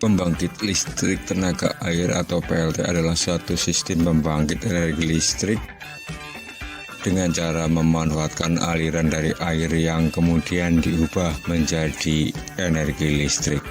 Pembangkit listrik tenaga air atau PLT adalah suatu sistem pembangkit energi listrik dengan cara memanfaatkan aliran dari air yang kemudian diubah menjadi energi listrik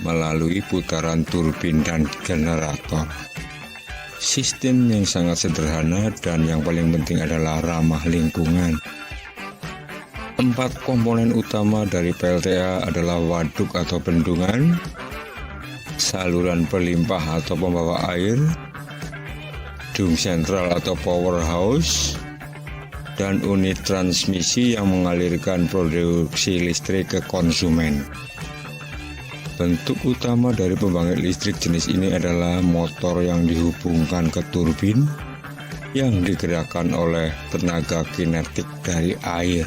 melalui putaran turbin dan generator. Sistem yang sangat sederhana dan yang paling penting adalah ramah lingkungan. 4 komponen utama dari PLTA adalah waduk atau bendungan, saluran pelimpah atau pembawa air, dung sentral atau powerhouse, dan unit transmisi yang mengalirkan produksi listrik ke konsumen. Bentuk utama dari pembangkit listrik jenis ini adalah motor yang dihubungkan ke turbin yang digerakkan oleh tenaga kinetik dari air.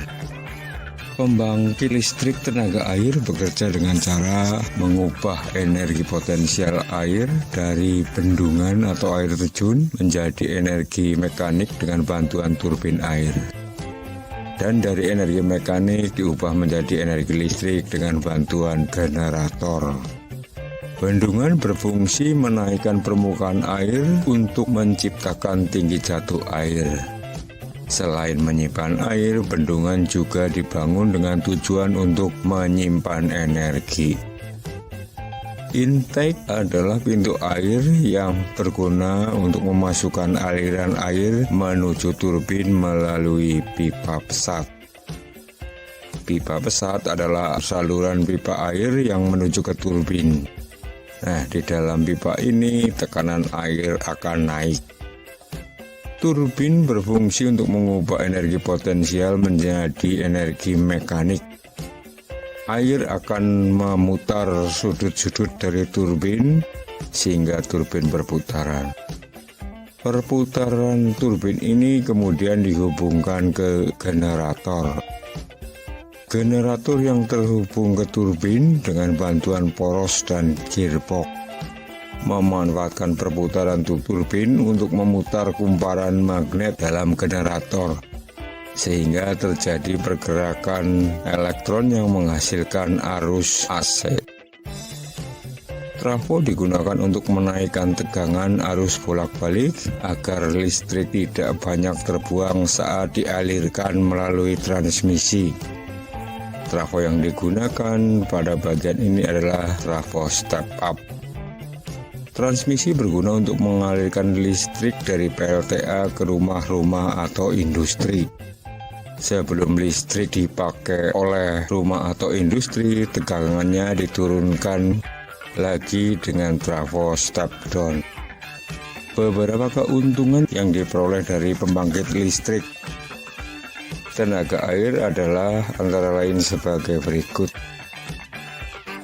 Pembangkit listrik tenaga air bekerja dengan cara mengubah energi potensial air dari bendungan atau air terjun menjadi energi mekanik dengan bantuan turbin air. Dan dari energi mekanik diubah menjadi energi listrik dengan bantuan generator. Bendungan berfungsi menaikkan permukaan air untuk menciptakan tinggi jatuh air. Selain menyimpan air, bendungan juga dibangun dengan tujuan untuk menyimpan energi. Intake adalah pintu air yang berguna untuk memasukkan aliran air menuju turbin melalui pipa pesat. Pipa pesat adalah saluran pipa air yang menuju ke turbin. Nah, di dalam pipa ini tekanan air akan naik. Turbin berfungsi untuk mengubah energi potensial menjadi energi mekanik. Air akan memutar sudut-sudut dari turbin sehingga turbin berputaran. Perputaran turbin ini kemudian dihubungkan ke generator. Generator yang terhubung ke turbin dengan bantuan poros dan gearbox memanfaatkan perputaran turbin untuk memutar kumparan magnet dalam generator sehingga terjadi pergerakan elektron yang menghasilkan arus AC. Trafo digunakan untuk menaikkan tegangan arus bolak-balik agar listrik tidak banyak terbuang saat dialirkan melalui transmisi. Trafo yang digunakan pada bagian ini adalah trafo step up. Transmisi berguna untuk mengalirkan listrik dari PLTA ke rumah-rumah atau industri. Sebelum listrik dipakai oleh rumah atau industri, tegangannya diturunkan lagi dengan trafo step down. Beberapa keuntungan yang diperoleh dari pembangkit listrik tenaga air adalah antara lain sebagai berikut.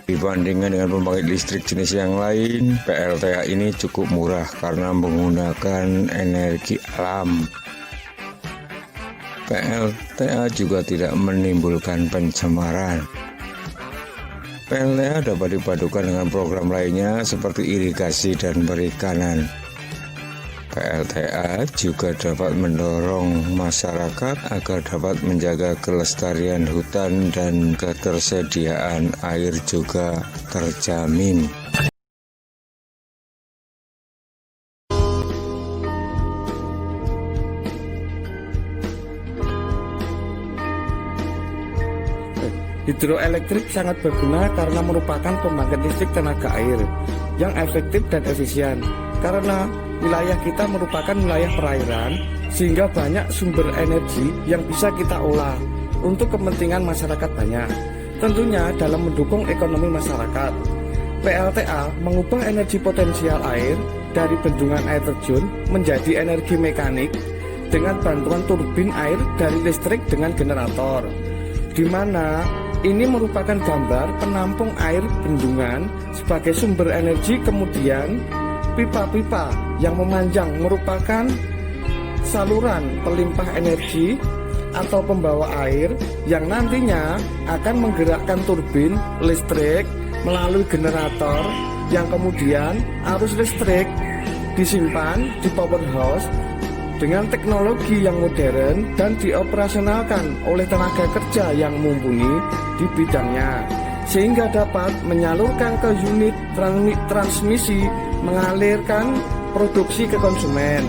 Dibandingkan dengan pembangkit listrik jenis yang lain, PLTA ini cukup murah karena menggunakan energi alam. PLTA juga tidak menimbulkan pencemaran. PLTA dapat dipadukan dengan program lainnya seperti irigasi dan perikanan. PLTA juga dapat mendorong masyarakat agar dapat menjaga kelestarian hutan dan ketersediaan air juga terjamin. Hidroelektrik sangat berguna karena merupakan pembangkit listrik tenaga air yang efektif dan efisien. Karena wilayah kita merupakan wilayah perairan, sehingga banyak sumber energi yang bisa kita olah untuk kepentingan masyarakat banyak. Tentunya dalam mendukung ekonomi masyarakat, PLTA mengubah energi potensial air dari bendungan air terjun menjadi energi mekanik dengan bantuan turbin air dari listrik dengan generator, di mana ini merupakan gambar penampung air bendungan sebagai sumber energi. Kemudian pipa-pipa yang memanjang merupakan saluran pelimpah energi atau pembawa air yang nantinya akan menggerakkan turbin listrik melalui generator yang kemudian arus listrik disimpan di powerhouse dengan teknologi yang modern dan dioperasionalkan oleh tenaga kerja yang mumpuni di bidangnya, sehingga dapat menyalurkan ke unit transmisi, mengalirkan produksi ke konsumen.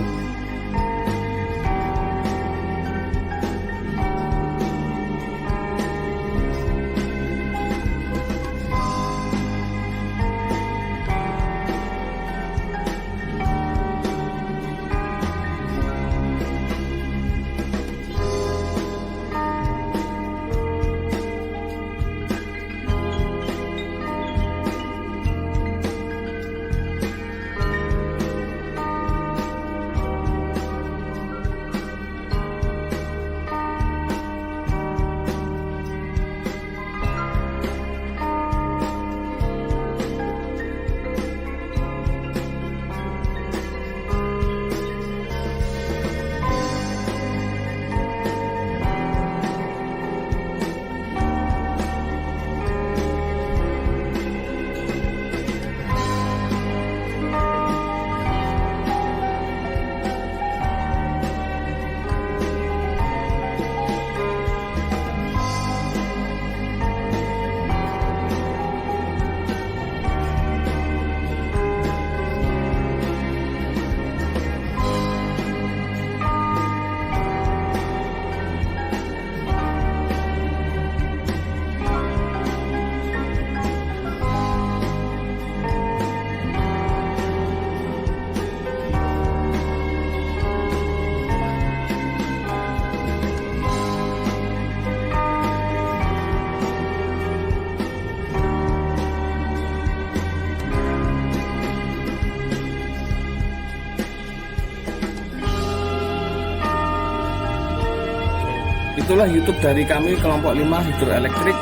Itulah YouTube dari kami kelompok 5 hidroelektrik,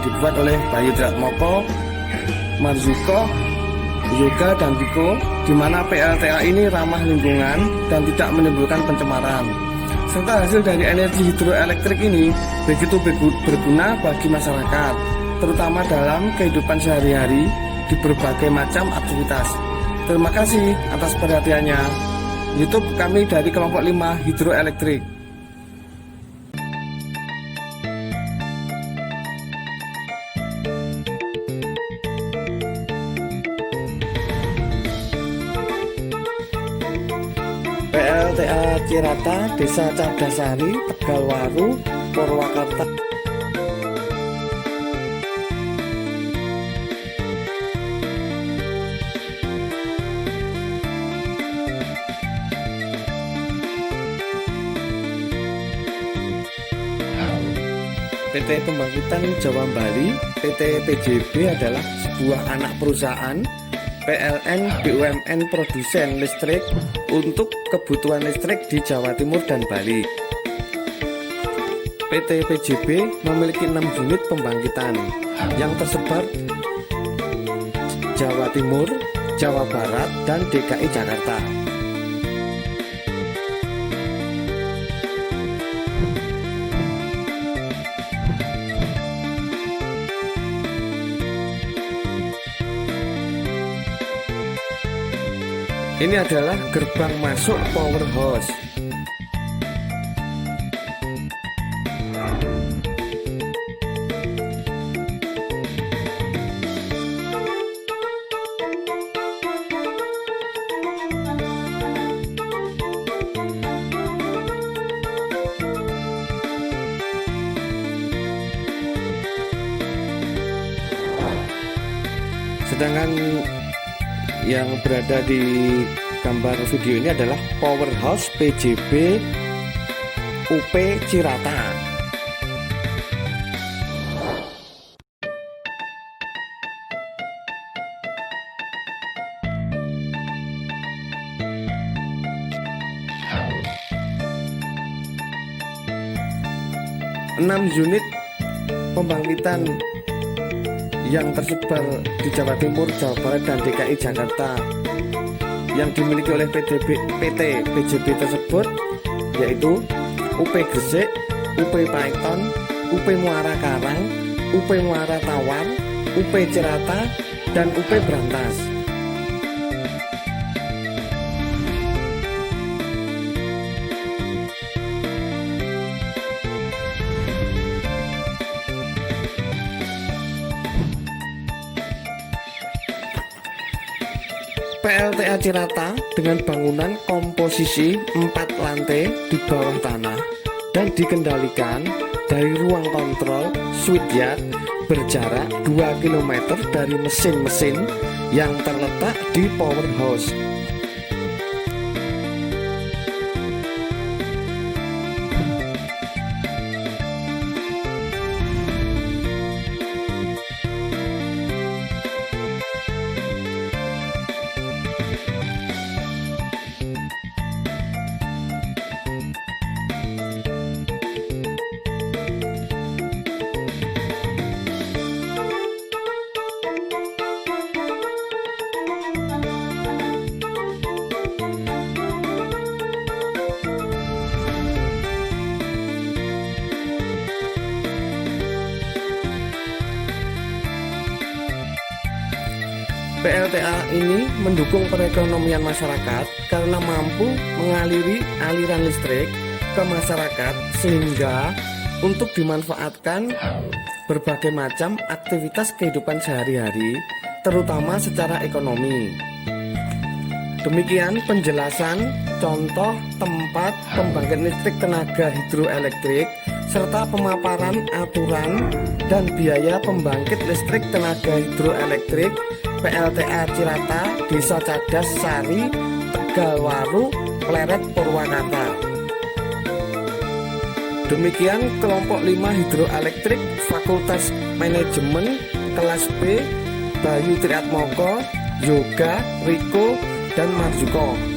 dibuat oleh Bayu Tratmoko, Marzuko, Yoga, dan Diko, di mana PLTA ini ramah lingkungan dan tidak menimbulkan pencemaran. Serta hasil dari energi hidroelektrik ini begitu berguna bagi masyarakat, terutama dalam kehidupan sehari-hari di berbagai macam aktivitas. Terima kasih atas perhatiannya. YouTube kami dari kelompok 5 hidroelektrik. PLTA Cirata, Desa Cardasari, Tegalwaru, Purwakarta. PT Pembangkitan Jawa Bali, PT PJB adalah sebuah anak perusahaan PLN BUMN produsen listrik untuk kebutuhan listrik di Jawa Timur dan Bali. PT PJB memiliki 6 unit pembangkitan yang tersebar Jawa Timur, Jawa Barat, dan DKI Jakarta. Ini adalah gerbang masuk powerhouse. Sedangkan yang berada di gambar video ini adalah powerhouse PJB UP Cirata. Enam unit pembangkitan yang tersebar di Jawa Timur, Jawa Barat, dan DKI Jakarta yang dimiliki oleh PT PJB tersebut yaitu UP Gresik, UP Paiton, UP Muara Karang, UP Muara Tawar, UP Cirata, dan UP Brantas. PLTA Cirata dengan bangunan komposisi 4 lantai di bawah tanah dan dikendalikan dari ruang kontrol switchyard berjarak 2 km dari mesin-mesin yang terletak di powerhouse. PLTA ini mendukung perekonomian masyarakat karena mampu mengaliri aliran listrik ke masyarakat sehingga untuk dimanfaatkan berbagai macam aktivitas kehidupan sehari-hari, terutama secara ekonomi. Demikian penjelasan contoh tempat pembangkit listrik tenaga hidroelektrik serta pemaparan aturan dan biaya pembangkit listrik tenaga hidroelektrik PLTA Cirata, Desa Cadas Sari, Tegalwaru, Pleret, Purwakarta. Demikian kelompok 5 hidroelektrik Fakultas Manajemen kelas B, Bayu Triatmoko, Yoga, Riko, dan Marzuko.